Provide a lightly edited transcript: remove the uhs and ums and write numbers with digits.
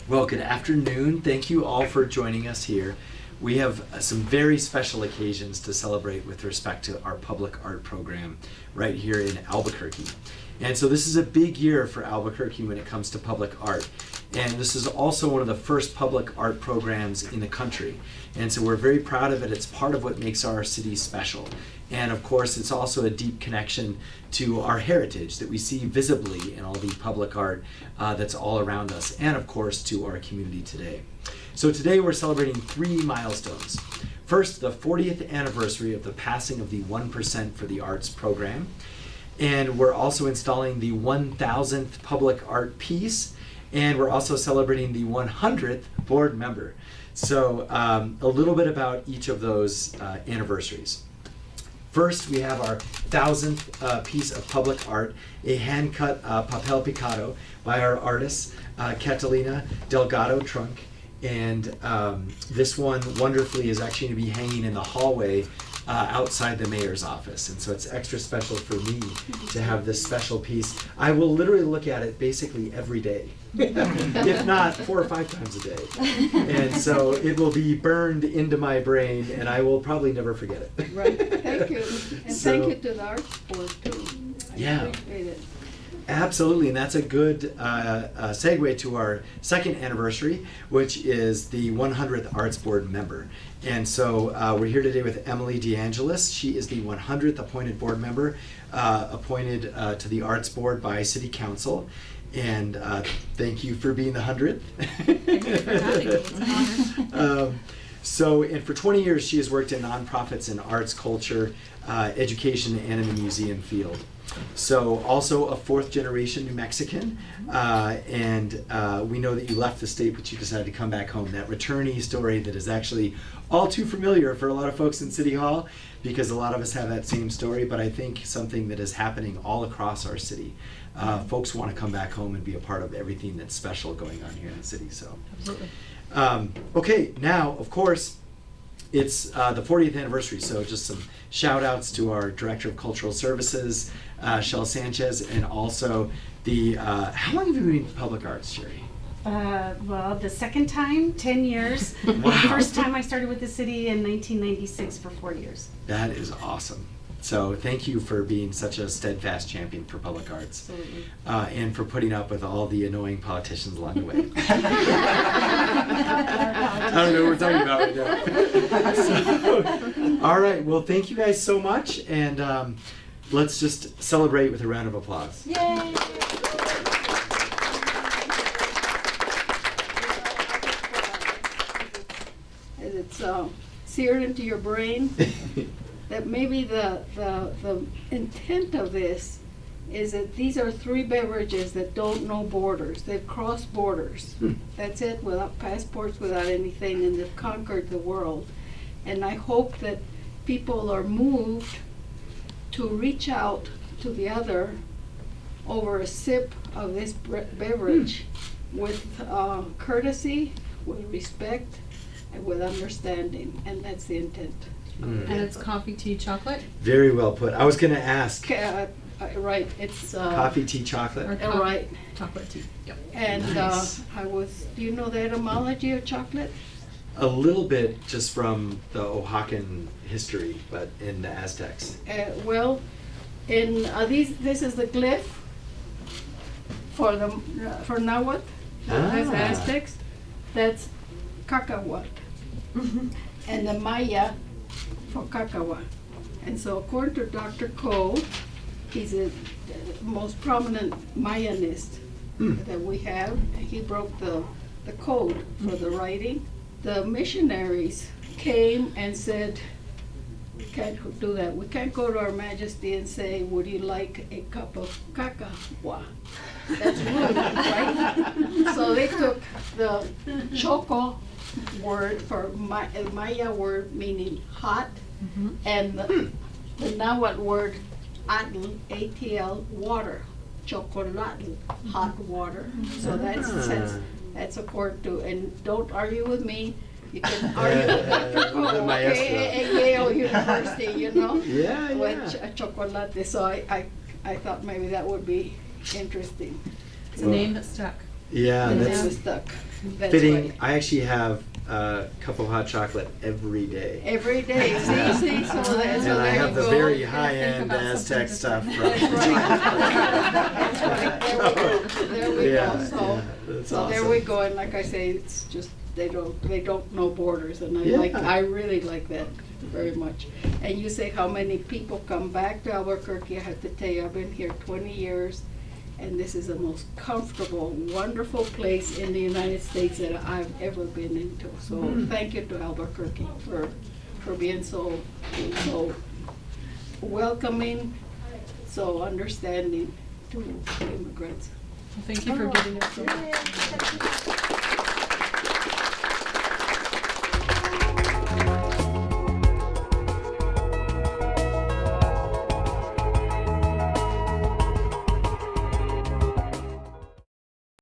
Well, good afternoon. Thank you all for joining us here. We have some very special occasions to celebrate with respect to our public art program right here in Albuquerque. And so this is a big year for Albuquerque when it comes to public art. And this is also one of the first public art programs in the country. And so we're very proud of it. It's part of what makes our city special. And of course, it's also a deep connection to our heritage that we see visibly in all the public art that's all around us, and of course to our community today. So today we're celebrating 3 milestones. First, the 40th anniversary of the passing of the 1% for the Arts program. And we're also installing the 1000th public art piece, and we're also celebrating the 100th board member. So a little bit about each of those anniversaries. First, we have our 1000th piece of public art, a hand-cut papel picado by our artist, Catalina Delgado Trunk. And this one, wonderfully, is actually going to be hanging in the hallway outside the mayor's office. And so it's extra special for me to have this special piece. I will literally look at it basically every day, if not 4 or 5 times a day. And so it will be burned into my brain, and I will probably never forget it. Right, thank you. And thank you to the Arts Board too. I appreciate it. Absolutely, and that's a good segue to our second anniversary, which is the 100th Arts Board member. And so we're here today with Emily DeAngelis. She is the 100th appointed board member, appointed to the Arts Board by City Council. And thank you for being the 100th. Thank you for having me. It's an honor. And for 20 years, she has worked in nonprofits in arts, culture, education, and in the museum field. So also a 4th generation New Mexican, and we know that you left the state, but you decided to come back home. That returnee story that is actually all too familiar for a lot of folks in City Hall, because a lot of us have that same story, but I think something that is happening all across our city. Folks want to come back home and be a part of everything that's special going on here in the city. So, Absolutely. Okay, now, of course, it's the 40th anniversary, so just some shout outs to our Director of Cultural Services, Shel Sanchez, and also the, how long have you been in public arts, Sherry? Well, the second time, 10 years. Wow. The first time I started with the city in 1996 for 4 years. That is awesome. So thank you for being such a steadfast champion for public arts. Absolutely. And for putting up with all the annoying politicians along the way. I don't know what we're talking about right now. So, all right, well, thank you guys so much, and let's just celebrate with a round of applause. Yay! As it's seared into your brain, that maybe the intent of this is that these are 3 beverages that don't know borders. They've crossed borders. That's it, without passports, without anything, and they've conquered the world. And I hope that people are moved to reach out to the other over a sip of this beverage with courtesy, with respect, and with understanding, and that's the intent. And it's coffee, tea, chocolate? Very well put. I was going to ask, Right, it's coffee, tea, chocolate? right. Chocolate tea. Yep. And Nice. do you know the etymology of chocolate? A little bit just from the Oaxacan history, but in the Aztecs. Well, in this is the glyph for Nahuatl, that's Aztecs. That's cacahuat, and the Maya for cacahuat. And so according to Dr. Cole, he's the most prominent Mayanist that we have. He broke the code for the writing. The missionaries came and said, we can't do that. We can't go to Our Majesty and say, would you like a cup of cacahuat? That's rude, right? So they took the choco word for Maya word meaning hot, and the Nahuatl word atl, A-T-L, water, chocolatl, hot water. So that's according to, and don't argue with me, you can argue with Dr. Cole, okay, at Yale University, you know? Yeah, With chocolate, so I thought maybe that would be interesting. It's a name that stuck. Yeah, And that's then stuck. That's fitting. why. I actually have a cup of hot chocolate every day. Every day, Yeah. see, so that's And I there have you the go. very Gotta high-end think about Aztec something stuff different. from That's right. There we go. There we Yeah, go. So, yeah, that's so there awesome. we go. And like I say, it's just they don't know borders, and Yeah. I really like that very much. And you say how many people come back to Albuquerque? I have to tell you, I've been here 20 years, and this is the most comfortable, wonderful place in the United States that I've ever been into. So thank you to Albuquerque for being so welcoming, so understanding to immigrants. Well, thank you for giving us.